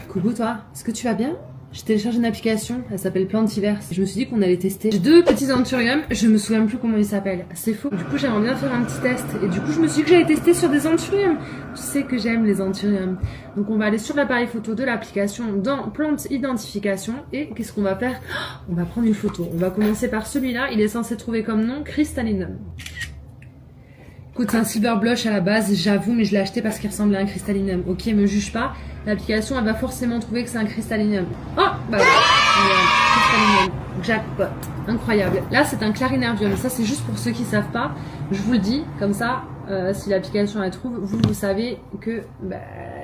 Coucou toi, est-ce que tu vas bien? J'ai téléchargé une application, elle s'appelle Plantiverse. Je me suis dit qu'on allait tester. J'ai deux petits anthuriums, je me souviens plus comment ils s'appellent. C'est faux. Du coup, j'aimerais bien faire un petit test. Et du coup, je me suis dit que j'allais tester sur des anthuriums. Tu sais que j'aime les anthuriums. Donc, on va aller sur l'appareil photo de l'application dans Plante Identification. Et qu'est-ce qu'on va faire? On va prendre une photo. On va commencer par celui-là. Il est censé trouver comme nom Crystallinum. Écoute, c'est un silver blush à la base, j'avoue, mais je l'ai acheté parce qu'il ressemblait à un crystallinum. Ok, me juge pas. L'application, elle va forcément trouver que c'est un crystallinum. Oh, bah crystallinum. Jackpot. Incroyable. Là, c'est un clarinervium. Ça, c'est juste pour ceux qui savent pas. Je vous le dis, comme ça, si l'application elle trouve, vous savez que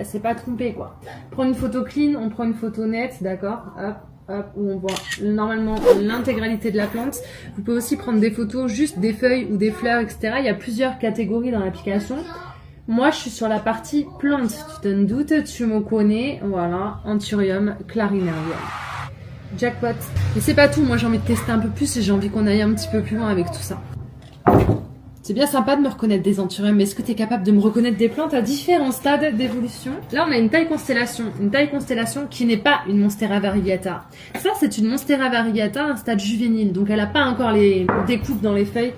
c'est pas trompé, quoi. Prendre une photo clean, on prend une photo nette, d'accord. Hop. Hop, où on voit normalement l'intégralité de la plante. Vous pouvez aussi prendre des photos juste des feuilles ou des fleurs, etc. Il y a plusieurs catégories dans l'application. Moi, je suis sur la partie plante. Tu te doutes, tu me connais. Voilà, Anthurium clarinervium. Jackpot. Mais c'est pas tout. Moi, j'ai envie de tester un peu plus et j'ai envie qu'on aille un petit peu plus loin avec tout ça. C'est bien sympa de me reconnaître des anthuriums, mais est-ce que tu es capable de me reconnaître des plantes à différents stades d'évolution? Là, on a une taille constellation qui n'est pas une Monstera variegata. Ça, c'est une Monstera variegata à un stade juvénile, donc elle n'a pas encore les découpes dans les feuilles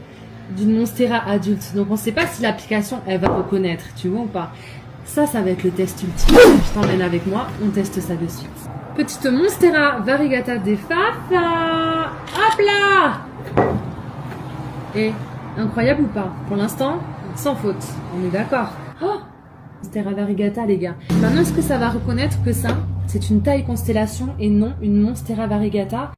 d'une Monstera adulte. Donc on ne sait pas si l'application, elle va reconnaître, tu vois ou pas. Ça va être le test ultime. Je t'emmène avec moi, on teste ça de suite. Petite Monstera variegata des Fafa. Hop là! Et... incroyable ou pas? Pour l'instant, sans faute. On est d'accord. Oh, Monstera variegata, les gars. Maintenant, est-ce que ça va reconnaître que ça, c'est une taille constellation et non une Monstera variegata?